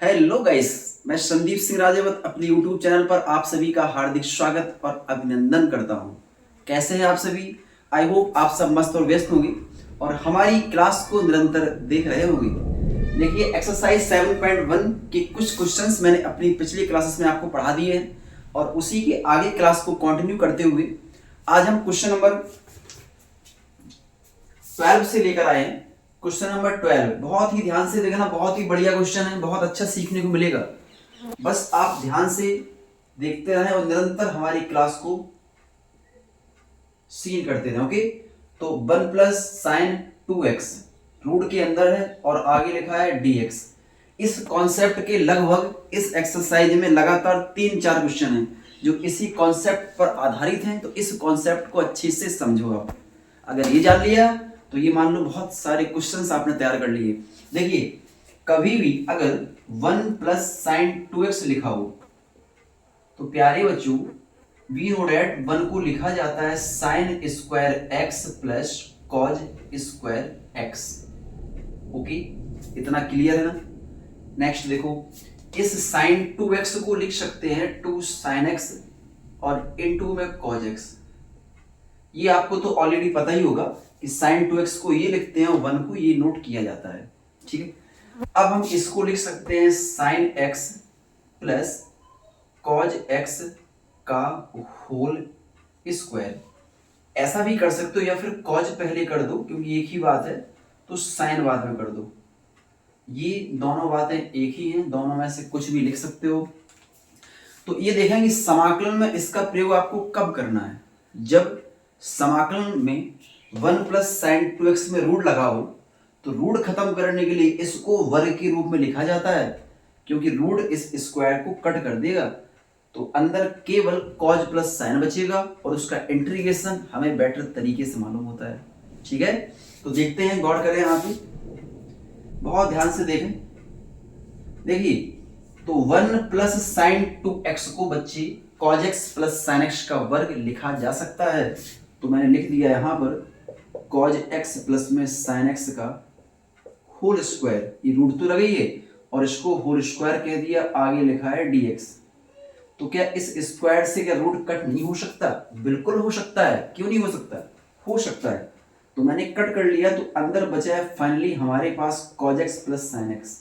Hello guys, मैं संदीप सिंह राजेवत अपने YouTube channel पर आप सभी का हार्दिक स्वागत और अभिनंदन करता हूं। कैसे हैं आप सभी? आई होप आप सब मस्त और व्यस्त होंगे और हमारी क्लास को निरंतर देख रहे होंगे। देखिए, एक्सरसाइज 7.1 के कुछ क्वेश्चंस मैंने अपनी पिछली क्लासेस में आपको पढ़ा दिए हैं और उसी के आगे क्लास को कंटिन्यू करते हुए आज हम क्वेश्चन नंबर 12 से लेकर आए हैं। क्वेश्चन नंबर 12 बहुत ही ध्यान से देखना, बहुत ही बढ़िया क्वेश्चन है, बहुत अच्छा सीखने को मिलेगा। बस आप ध्यान से देखते रहें और निरंतर हमारी क्लास को सीन करते रहें। ओके, तो 1 प्लस साइन 2x रूट के अंदर है और आगे लिखा है dx। इस कॉन्सेप्ट के लगभग इस एक्सरसाइज में लगातार 3-4 क्वेश्चन हैं जो इसी कॉन्सेप्ट पर आधारित हैं। तो इस कॉन्सेप्ट को अच्छे से समझो। आप अगर ये जान लिया तो ये मान लो बहुत सारे क्वेश्चंस आपने तैयार कर लिए। देखिए, कभी भी अगर 1 प्लस साइन 2x लिखा हो तो प्यारे बच्चों वी नो डैट 1 को लिखा जाता है sine square x plus cause square x। Okay, इतना क्लियर है ना? नेक्स्ट देखो, इस साइन 2x को लिख सकते हैं 2 साइन x और इनटू में कॉज x। ये आपको तो ऑलरेडी पता ही होगा कि साइन 2x को ये लिखते हैं और 1 को ये नोट किया जाता है। ठीक है, अब हम इसको लिख सकते हैं sine x plus cos x का होल स्क्वायर। ऐसा भी कर सकते हो या फिर कॉज पहले कर दो क्योंकि एक ही बात है, तो साइन बाद में कर दो। ये दोनों बातें एक ही हैं, दोनों में से कुछ भी लिख सकते हो। तो ये देखेंगे समाकलन में इसका प्रयोग आपको कब करना है। जब समाकलन में 1 प्लस साइन 2x में रूट लगा हो तो रूट खत्म करने के लिए इसको वर्ग के रूप में लिखा जाता है, क्योंकि रूट इस स्क्वायर को कट कर देगा तो अंदर केवल कॉज प्लस साइन बचेगा और उसका इंटीग्रेशन हमें बेटर तरीके से मालूम होता है। ठीक है, तो देखते हैं, गौर करें यहाँ पे, बहुत ध्यान से देखें। देखिए, तो 1 प्लस साइन 2x को बच्चे cause x plus sign x का वर्ग लिखा जा सकता है। तो मैंने लिख दिया यहां पर कॉज x प्लस में साइन x का होल स्क्वायर। ये रूट तो लगी है और इसको होल स्क्वायर कह दिया, आगे लिखा है dx। तो क्या इस स्क्वायर से क्या रूट कट नहीं हो सकता? बिल्कुल हो सकता है। क्यों नहीं हो सकता? हो सकता है। तो मैंने कट कर लिया तो अंदर बचा है फाइनली हमारे पास cos x plus sign x।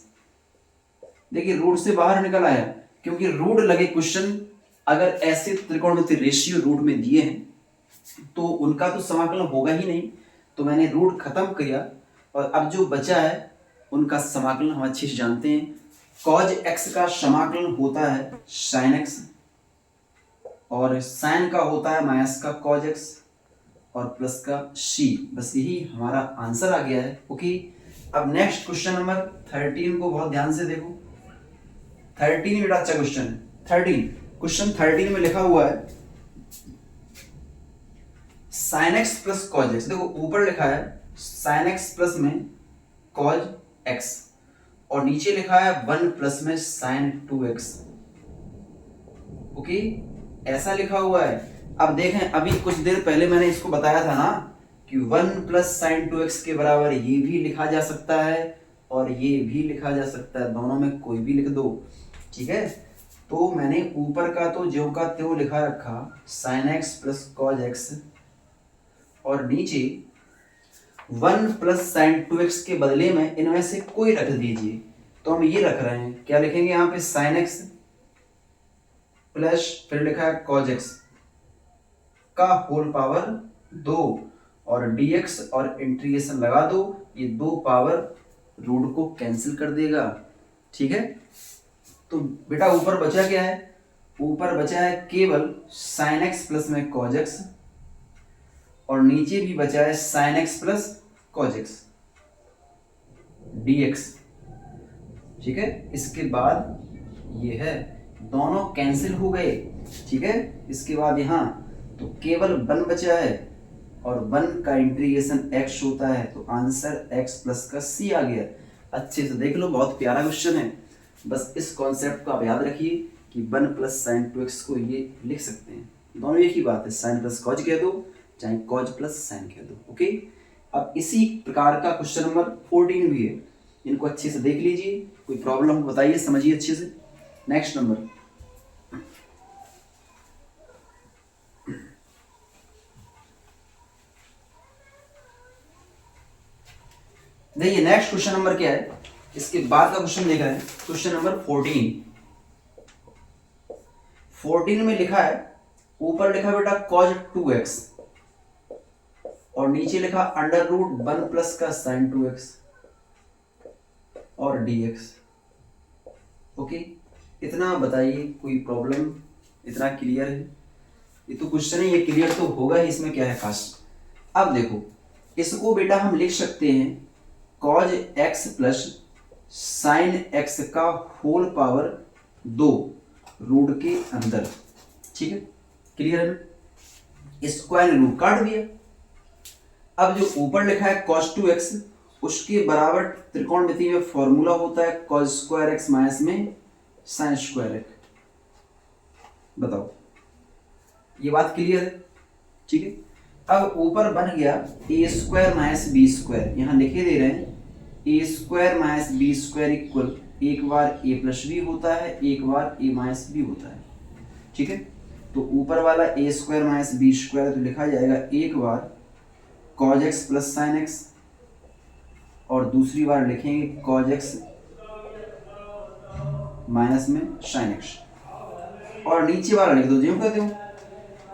देखिए, रूट से बाहर निकल आया क्योंकि रूट लगे क्वेश्चन अगर ऐसे त्रिकोणमितीय रेशियो रूट में दिए हैं तो उनका तो समाकलन होगा ही नहीं। तो मैंने रूट खत्म किया और अब जो बचा है उनका समाकलन हम अच्छे से जानते हैं। cos x का समाकलन होता है sin x और sin का होता है माइनस का cos x और प्लस का c। बस यही हमारा आंसर आ गया है। ओके, अब नेक्स्ट क्वेश्चन नंबर 13 को बहुत ध्यान से देखो। 13 बड़ा अच्छा क्वेश्चन है। 13 क्वेश्चन 13 में लिखा हुआ है sin x plus cos x। देखो, ऊपर लिखा है sin x प्लस में कॉज x और नीचे लिखा है 1 प्लस में sin 2x। ओके, ऐसा लिखा हुआ है। अब देखें, अभी कुछ देर पहले मैंने इसको बताया था ना कि 1 प्लस sin 2x के बराबर ये भी लिखा जा सकता है और ये भी लिखा जा सकता है, दोनों में कोई भी लिख दो। ठीक है, तो मैंने ऊपर का तो ज्यों का त्यों लिखा रखा sin x plus cos x और नीचे 1 प्लस साइन 2x के बदले में इनमें से कोई रख दीजिए। तो हम ये रख रहे हैं, क्या लिखेंगे यहाँ पे sin x प्लस फिर लिखा है cos x का होल पावर 2 और dx और इंटीग्रेशन लगा दो, ये 2 पावर रूट को कैंसिल कर देगा। ठीक है, तो बेटा ऊपर बचा क्या है? ऊपर बचा है केवल sin x प्लस में cos x और नीचे भी बचा है sin x plus cos x dx। ठीक है, इसके बाद ये है, दोनों कैंसिल हो गए। ठीक है, इसके बाद यहाँ तो केवल 1 बचा है और 1 का इंटीग्रेशन x होता है तो आंसर x प्लस का c आ गया। अच्छे से देख लो, बहुत प्यारा क्वेश्चन है। बस इस कॉन्सेप्ट को आप याद रखिए कि 1 प्लस साइन 2x को ये लिख सकते हैं, दोनों एक ही बात है, साइन प्लस कॉज कह दो चाहे कॉज प्लस साइन कह दो। ओके, अब इसी प्रकार का क्वेश्चन नंबर 14 भी है। इनको अच्छे से देख लीजिए, कोई प्रॉब्लम हो बताइए, समझिए अच्छे से। नेक्स्ट नंबर, देखिए नेक्स्ट क्वेश्चन नंबर क्या है, इसके बाद का क्वेश्चन देख रहे हैं, क्वेश्चन नंबर 14। 14 में लिखा है, ऊपर लिखा बेटा cos 2x और नीचे लिखा अंडर रूट 1 प्लस का sin 2x और dx। ओके, इतना बताइए, कोई प्रॉब्लम, इतना क्लियर है? ये तो क्वेश्चन है, ये क्लियर तो होगा ही, इसमें क्या है खास। अब देखो, इसको बेटा हम लिख सकते हैं cos x plus sin x का होल पावर 2 रूट के अंदर, ठीक है, क्लियर है? स्क्वायर रूट काट दिया। अब जो ऊपर लिखा है cos 2x, उसके बराबर त्रिकोणमिति में फॉर्मूला होता है cos स्क्वायर x माइनस में sin स्क्वायर x। बताओ, ये बात क्लियर है? ठीक है। अब ऊपर बन गया A square minus B square, यहां लिखे दे रहे हैं A square minus B square equal, एक बार ए प्लस बी होता है, एक बार ए माइनस बी होता है, ठीक है। तो ऊपर वाला ए स्क्वायर माइनस बी स्क्वायर तो लिखा जाएगा एक बार cos x plus sin x, और दूसरी बार लिखेंगे cos x माइनस में sin x, और नीचे वाला लिख दो, जो कहते हो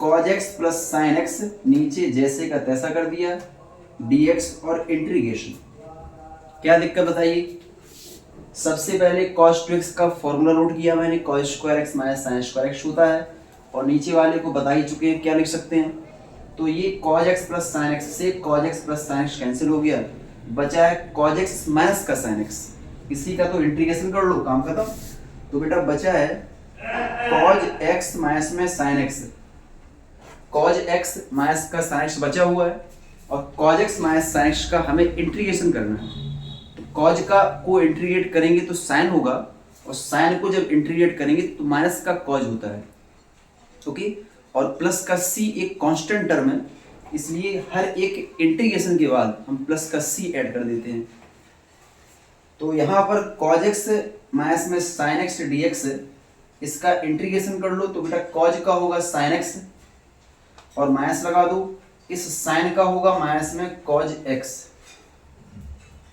cos x plus sin x, नीचे जैसे का तैसा कर दिया, dx और इंटीग्रेशन। क्या दिक्कत बताइए? सबसे पहले cos 2x का फॉर्मूला नोट किया मैंने, cos square x minus sin square x होता है, और नीचे वाले को बता ही चुके हैं क्या लिख सकते हैं। तो ये cos x plus sin x से cos x plus sin x cancel हो गया, बचा है cos x माइनस का sin x, इसी का तो इंटीग्रेशन कर लो, काम खत्म। तो बेटा बचा है cos x माइनस में sin x, cos x minus का sin x बचा हुआ है, और cos x minus sin x का हमें इंटीग्रेशन करना है। तो cos का को इंटीग्रेट करेंगे तो sin होगा, और sin को जब इंटीग्रेट करेंगे तो माइनस का cos होता है, ओके। और प्लस का c एक कांस्टेंट टर्म है, इसलिए हर एक इंटीग्रेशन के बाद हम प्लस का c ऐड कर देते हैं। तो यहाँ पर cos x माइनस में sin x dx, इसका इंटीग्रेशन कर लो तो बेटा cos का होगा sin x, और माइनस लगा दो, इस sin का होगा माइनस में cos x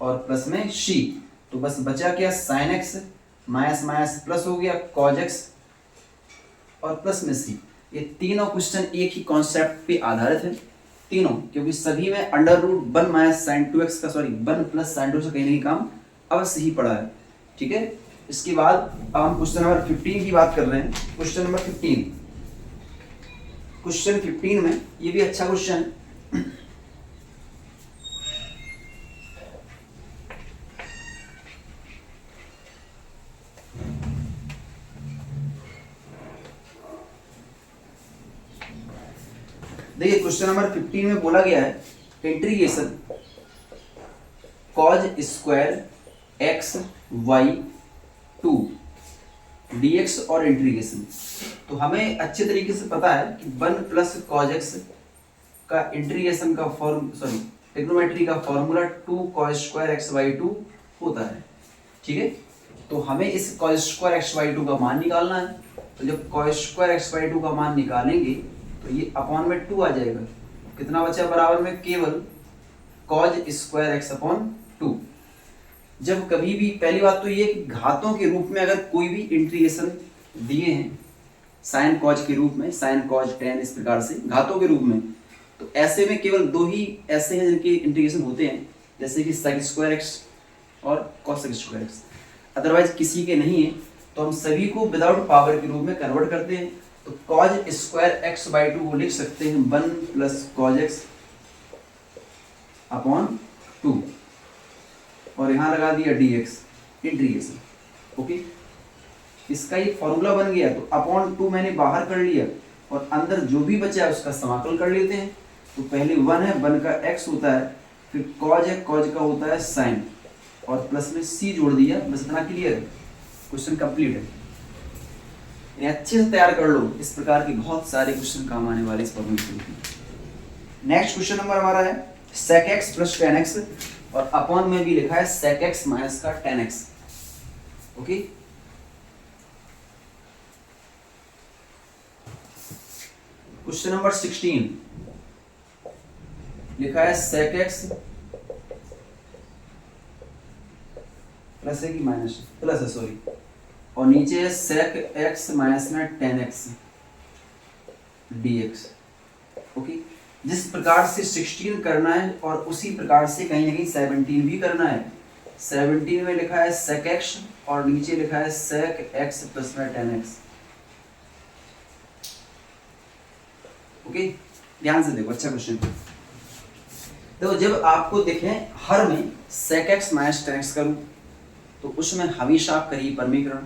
और प्लस में c, तो बस बचा क्या sin x minus minus plus हो गया cos x और प्लस में c। ये तीनों क्वेश्चन एक ही कॉन्सेप्ट पे आधारित है तीनों, क्योंकि सभी में under root 1 minus sin 2x का 1 प्लस sin 2 से कहीं ना कहीं काम अवश्य ही पड़ा है, ठीक है। इसके बाद अब हम क्वेश्चन नंबर 15 की बात कर रहे हैं। क्वेश्चन नंबर 15, क्वेश्चन 15 में ये भी अच्छा क्वेश्चन है। देखिए क्वेश्चन नंबर 15 में बोला गया है integration cos square x y 2 dx और इंटीग्रेशन। तो हमें अच्छे तरीके से पता है कि 1 प्लस cos x का इंटीग्रेशन का ट्रिग्नोमेट्री का formula 2 cos square x y 2 होता है, ठीक है। तो हमें इस cos स्क्वायर x y 2 का मान निकालना है। तो जब cos स्क्वायर x y 2 का मान निकालेंगे तो ये अपॉन में 2 आ जाएगा, कितना बचा बराबर में, केवल cos स्क्वायर x अपॉन 2। जब कभी भी, पहली बात तो ये घातों के रूप में अगर कोई भी इंटीग्रेशन दिए हैं sin cos के रूप में, sin cos tan इस प्रकार से घातों के रूप में, तो ऐसे में केवल दो ही ऐसे हैं जिनके इंटीग्रेशन होते हैं, जैसे कि sec स्क्वायर x और cos स्क्वायर x, अदरवाइज किसी के नहीं है। तो हम सभी को विदाउट पावर के रूप में कन्वर्ट करते हैं। तो cos स्क्वायर x बाई 2 को लिख सकते हैं 1 प्लस cos x अपॉन 2, और यहां लगा दिया dx इंटीग्रेशन, ओके। इसका ये फॉर्मूला बन गया। तो अपॉन 2 मैंने बाहर कर लिया, और अंदर जो भी बचा है उसका समाकल कर लेते हैं। तो पहले 1 है, 1 का x होता है, फिर cos है, cos का होता है sin, और प्लस में c जोड़ दिया, बस इतना क्लियर है, क्वेश्चन कंप्लीट है। इन्हें अच्छे से तैयार कर लो, इस प्रकार के बहुत सारे क्वेश्चन काम आने वाले इस प्रॉब्लम के। नेक्स्ट क्वेश्चन नंबर हमारा है sec x plus tan x और अपॉन में भी लिखा है sec x माइनस का tan x। Okay, question number 16 लिखा है sec x प्लस है कि माइनस, प्लस है सॉरी, और नीचे है sec x माइनस में tan x dx। ओके, जिस प्रकार से 16 करना है और उसी प्रकार से कहीं ना कहीं 17 भी करना है। 17 में लिखा है sec x और नीचे लिखा है sec x प्लस में tan x। ओके, ध्यान से देखो, अच्छा क्वेश्चन। देखो, जब आपको दिखे हर में sec x minus tan x करूं तो उसमें हमेशा आप करिए परमीकरण,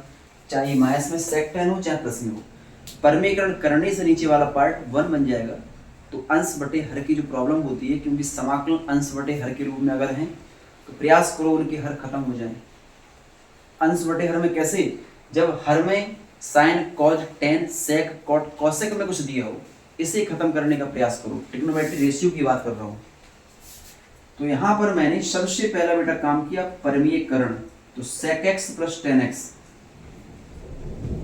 चाहे माइनस में sec tan हो चाहे प्लस में हो। परमीकरण करने से नीचे वाला पार्ट 1 बन जाएगा। तो अंश बटे हर की जो प्रॉब्लम होती है, क्योंकि समाकलन अंश बटे हर के रूप में अगर हैं तो प्रयास करो उनके हर खत्म हो जाए। अंश बटे हर में कैसे? जब हर में sine cos tan sec cot cosec में कुछ दिया हो, इसे खत्म करने का प्रयास करो। ट्रिग्नोमेट्री रेशियो की बात कर रहा हूँ। तो यहाँ पर मैंने सबसे पहला बेटा काम किया परमीयकरण, तो sec x plus tan x,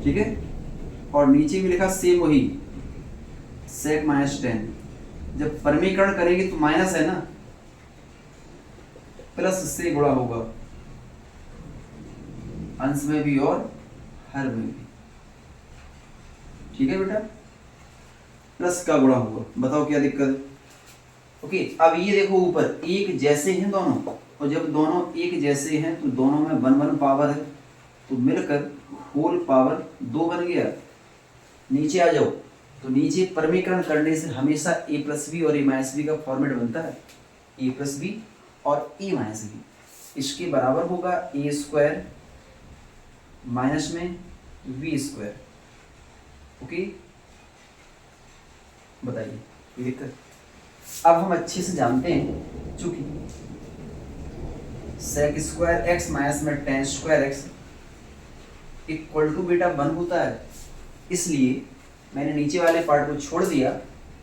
ठीक है, और नीचे भी लिखा सेम वही sec माइनस tan। जब परमीकरण करेंगे तो माइनस है ना, प्लस से गुणा होगा अंश में भी और हर में भी, ठीक है बेटा, प्लस का गुणा होगा। बताओ क्या दिक्कत है? ओके, अब ये देखो ऊपर एक जैसे हैं दोनों, और जब दोनों एक जैसे हैं तो दोनों में 1 पावर है, तो मिलकर होल पावर 2 बन गया। नीचे आ जाओ, तो नीचे परमीकरण करने से हमेशा a प्लस बी और a माइनस बी का फॉर्मेट बनता है, a प्लस बी और a माइनस बी। इसके बराबर होगा a स्क्वायर माइनस में v स्क्वायर। ओके, बताइए ये दिक्कत? अब हम अच्छे से जानते हैं, चूंकि sec स्क्वायर x माइनस में tan square x equal to बेटा 1 होता है, इसलिए मैंने नीचे वाले पार्ट को छोड़ दिया,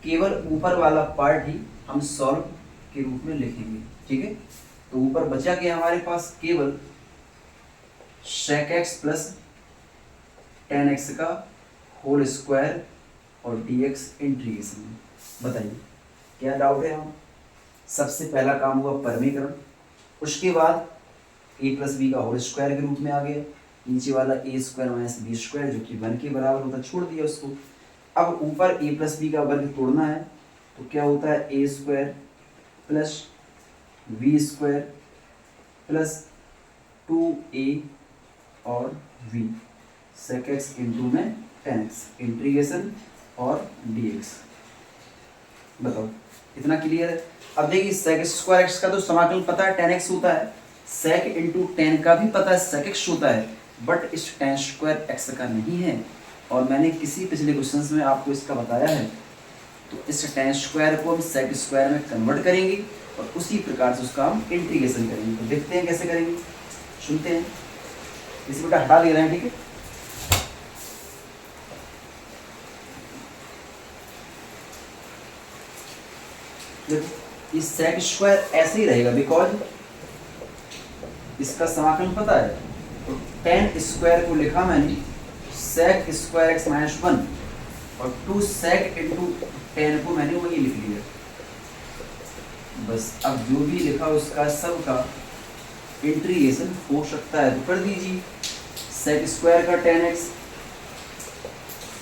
केवल ऊपर वाला पार्ट ही हम सॉल्व के रूप में लिखेंगे। ठीक है, तो ऊपर बचा क्या हमारे पास? केवल sec x plus tan x का होल स्क्वायर और dx इंटीग्रेशन। बताइए क्या डाउट है? हम सबसे पहला काम हुआ परमीकरण, उसके बाद a प्लस बी का होल स्क्वायर के रूप में आ गया, नीचे वाला a square minus B square जो कि 1 के बराबर होता, छोड़ दिया उसको। अब ऊपर a प्लस बी का वर्ग तोड़ना है, तो क्या होता है? a square plus v square plus 2a और v sec x इंटू में tan x इंटीग्रेशन और dx। बताओ इतना क्लियर है? अब देखिए sec स्क्वायर x का तो समाकलन पता है tan x होता है, sec इंटू tan का भी पता है sec x होता है, बट इस tan स्क्वायर x का नहीं है, और मैंने किसी पिछले क्वेश्चंस में आपको इसका बताया है। तो इस tan स्क्वायर को हम sec स्क्वायर में कन्वर्ट करेंगे और उसी प्रकार से उसका हम इंटीग्रेशन करेंगे। तो देखते हैं कैसे करेंगे, सुनते हैं। इसे बेटा हटा दे रहे हैं, ठीक है। देखो इस sec स्क्वायर ऐसे ही रहेगा, बिकॉज इसका समाकलन पता है। तो tan स्क्वायर को लिखा मैंने sec स्क्वायर x माइनस 1 और 2 sec इंटू tan को मैंने वही लिख लिया। बस अब जो भी लिखा उसका सब का इंटीग्रेशन हो सकता है तो कर दीजिए। sec स्क्वायर का tan x,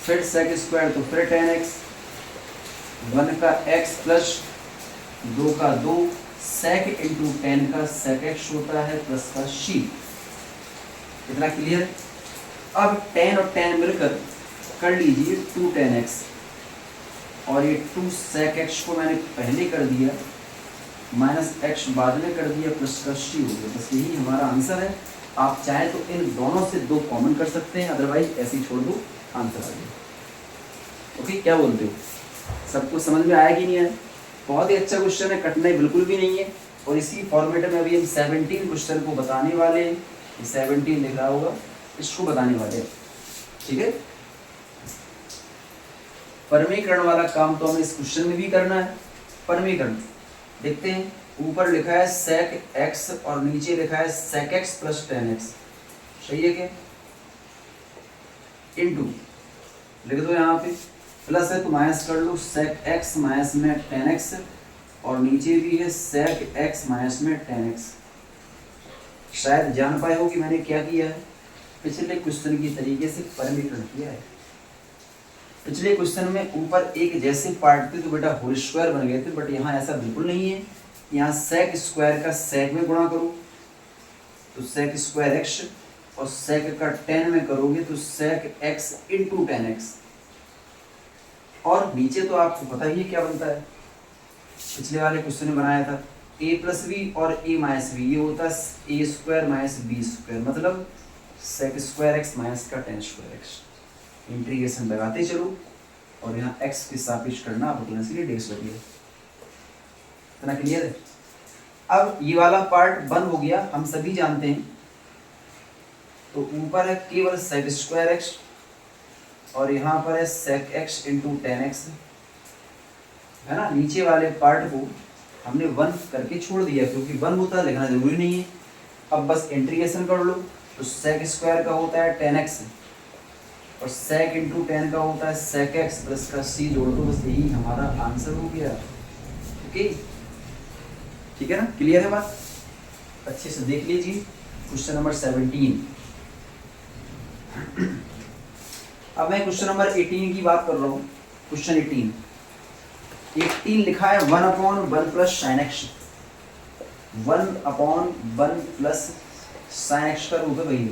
फिर sec स्क्वायर तो फिर tan x, 1 का x प्लस 2 का 2, sec इंटू tan का sec x होता है प्लस का c। इतना क्लियर है? अब tan और tan मिलकर कर लीजिए 2 tan x, और ये 2 sec x को मैंने पहले कर दिया, माइनस x बाद में कर दिया, प्लस का c हो गया। बस यही हमारा आंसर है। आप चाहे तो इन दोनों से 2 कॉमन कर सकते हैं, अदरवाइज ऐसे ही छोड़ दो, आंसर आ गया। ओके, क्या बोलते हो? सबको समझ में आया कि नहीं आया? बहुत ही अच्छा क्वेश्चन है, कठिनाई बिल्कुल भी नहीं है। और इसी फॉर्मेट में अभी हम 17 क्वेश्चन को बताने वाले हैं। 17 लिख रहा होगा, इसको बताने वाले हैं, ठीक है। परमीकरण वाला काम तो हमें इस क्वेश्चन में भी करना है। परमीकरण देखते हैं ऊपर लिखा है sec x और नीचे लिखा है sec x plus ten x, सही है क्या? इनटू लिख दो यहाँ पे, प्लस है तो माइनस कर लो, sec x माइनस में टेन एक्स और नीचे भी है sec x माइनस में टेन एक्स। शायद जान पाए हो कि मैंने क्या किया है, पिछले क्वेश्चन की तरीके से परिमीकरण किया है। पिछले क्वेश्चन में ऊपर एक जैसे पार्ट थे तो बेटा होल स्क्वायर बन गए थे, बट यहाँ ऐसा बिल्कुल नहीं है। यहाँ sec स्क्वायर का sec में गुणा करो तो sec स्क्वायर x और sec का tan में करोगे तो sec x into ten x. और नीचे तो आपको पता ही है क्या बनता है, पिछले वाले क्वेश्चन में बनाया था a प्लस बी और a माइनस बी, ये होता है a square minus B square, मतलब sec स्क्वायर x माइनस का tan स्क्वायर x। इंटीग्रेशन लगाते चलो और यहाँ x के सापेक्ष करना अपना, इसलिए डेक्स लगी है। इतना क्लियर है? अब ये वाला पार्ट बंद हो गया, हम सभी जानते हैं। तो ऊपर है केवल sec स्क्वायर x और यहाँ पर है sec x into ten x, है ना। नीचे वाले पार्ट को हमने वन करके छोड़ दिया क्योंकि वन होता है, लिखना जरूरी नहीं है। अब बस इंटीग्रेशन कर लो तो sec स्क्वायर का होता है टेन एक्स और sec इंटू टेन का होता है sec x प्लस का c जोड़ दो, बस यही हमारा आंसर हो गया। ओके, ठीक है ना, क्लियर है बात? अच्छे से देख लीजिए क्वेश्चन नंबर 17। अब मैं क्वेश्चन नंबर 18 की बात कर रहा हूँ। क्वेश्चन 18 लिखा है 1/1 plus sine x, 1/1 plus sine x का रूप है वही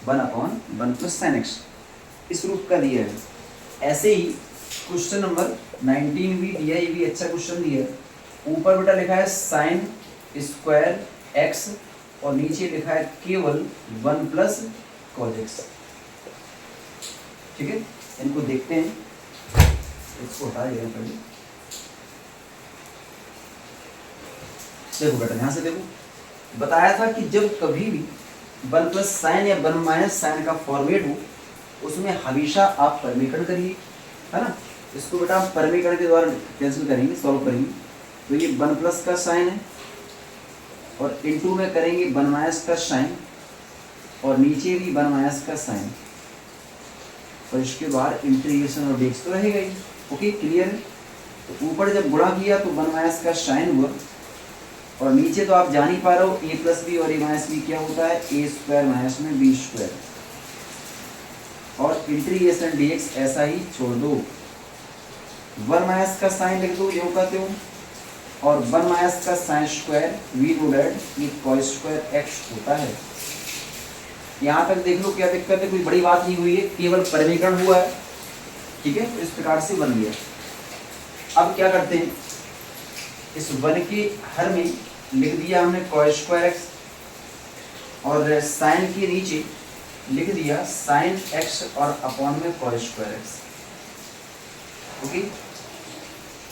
1/1 प्लस साइन एक्स, इस रूप का दिया है। ऐसे ही क्वेश्चन नंबर 19 भी दिया है, ये भी अच्छा क्वेश्चन दिया है। ऊपर बेटा लिखा है साइन स्क्वायर एक्स और नीचे लिखा है केवल 1 प्लस कॉज एक्स। ठीक है, इनको देखते हैं, इसको हटा देगा पहले। देखो बेटा ध्यान से देखो, बताया था कि जब कभी भी 1 प्लस साइन या 1 माइनस साइन का फॉर्मेट हो उसमें हमेशा आप परिमीकरण करिए, है ना। इसको बेटा हम परिमीकरण के द्वारा कैंसिल करेंगे, सॉल्व करेंगे। तो ये 1 प्लस का साइन है और इनटू में करेंगे 1 माइनस का साइन और नीचे भी 1 माइनस का साइन और इसके बाद इंटीग्रेशन और डेक्स तो रहेगा ही। ओके, क्लियर है? तो ऊपर जब गुणा किया तो 1 माइनस का साइन हुआ और नीचे तो आप जान ही पा रहे हो a प्लस बी और a माइनस बी क्या होता है, a स्क्वायर माइनस में b स्क्वायर, और इंटीग्रेशन dx ऐसा ही छोड़ दो। 1 माइनस का साइन लिख दो यो का त्यों और 1 माइनस का sine square we know that ये कॉस स्क्वायर x होता है। यहाँ तक देख लो, क्या दिक्कत है? कोई बड़ी बात नहीं हुई है, केवल परिमीकरण हुआ है। ठीक है, तो इस प्रकार से बन गया। अब क्या करते हैं, इस 1 के हर में लिख दिया हमने कॉस स्क्वायर एक्स और साइन के नीचे लिख दिया साइन एक्स और अपॉन में cos square x. Okay,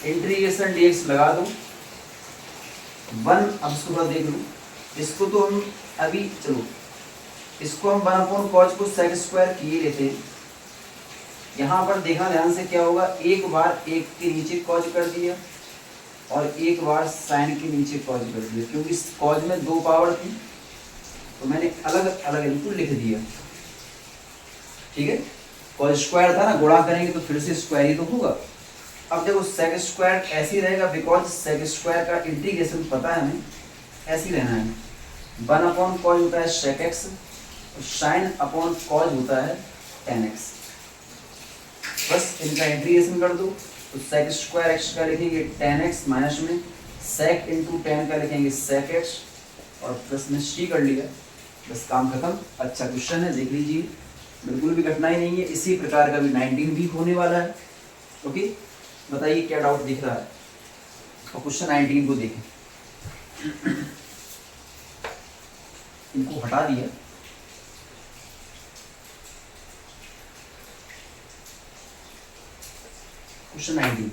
integration dx लगा दो 1। अब इसको थोड़ा देख लो, इसको तो हम अभी चलो इसको हम 1 कॉस को सेक स्क्वायर किए लेते हैं। यहाँ पर देखना ध्यान से क्या होगा, एक बार एक के नीचे कॉज कर दिया और एक बार साइन के नीचे कॉज कर दिया, क्योंकि कॉज में 2 पावर थी तो मैंने अलग अलग इनको लिख दिया। ठीक है, कॉज स्क्वायर था ना, गुणा करेंगे तो फिर से स्क्वायर ही तो होगा। अब देखो सेक स्क्वायर ऐसे ही रहेगा बिकॉज सेक स्क्वायर का इंटीग्रेशन पता है हमें, ऐसे ही रहना है। 1 कॉज होता है सेक एक्स और साइन अपॉन कॉज होता है टेन एक्स। बस इनका इंटीग्रेशन कर दो तो सेक स्क्वायर एक्स का लिखेंगे टेन एक्स माइनस में सेक इंटू टेन का लिखेंगे सेक एक्स और प्लस में सी कर लिया, बस काम खत्म। अच्छा क्वेश्चन है, देख लीजिए, बिल्कुल भी कठिनाई नहीं है। इसी प्रकार का भी 19 भी होने वाला है। ओके, बताइए क्या डाउट दिख रहा है? और क्वेश्चन 19 को देखें, इनको हटा दिया। क्वेश्चन 19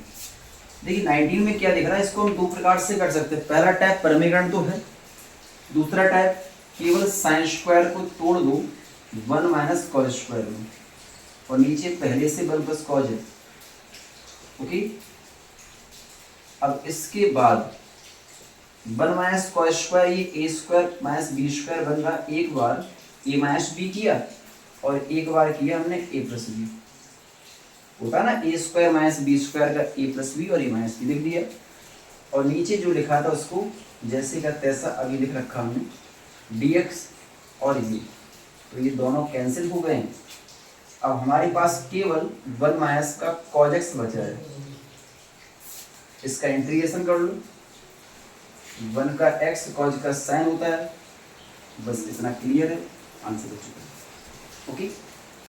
देखिए, 19 में क्या दिख रहा है, इसको हम 2 प्रकार से कर सकते हैं। पहला टाइप परिमीकरण तो है, दूसरा टाइप केवल साइन स्क्वायर को तोड़ दो 1 माइनस कॉस स्क्वायर में और नीचे पहले से 1 प्लस कॉज है। ओके, अब इसके बाद 1 माइनस कॉस स्क्वायर, ये ए स्क्वायर माइनस बी स्क्वायर बन रहा, एक बार ए माइनस बी किया और एक बार किया हमने ए प्लस बी, होता ना ए स्क्वायर माइनस बी स्क्वायर का ए प्लस बी और ए माइनस बी लिख दिया, और नीचे जो लिखा था उसको जैसे का तैसा अभी लिख रखा हमने dx और ये, तो ये दोनों कैंसिल हो गए हैं। अब हमारे पास केवल 1 माइनस का cos x बचा है, इसका इंटीग्रेशन कर लो, 1 का x cos का साइन होता है, बस इतना क्लियर है, आंसर हो चुका है। ओके।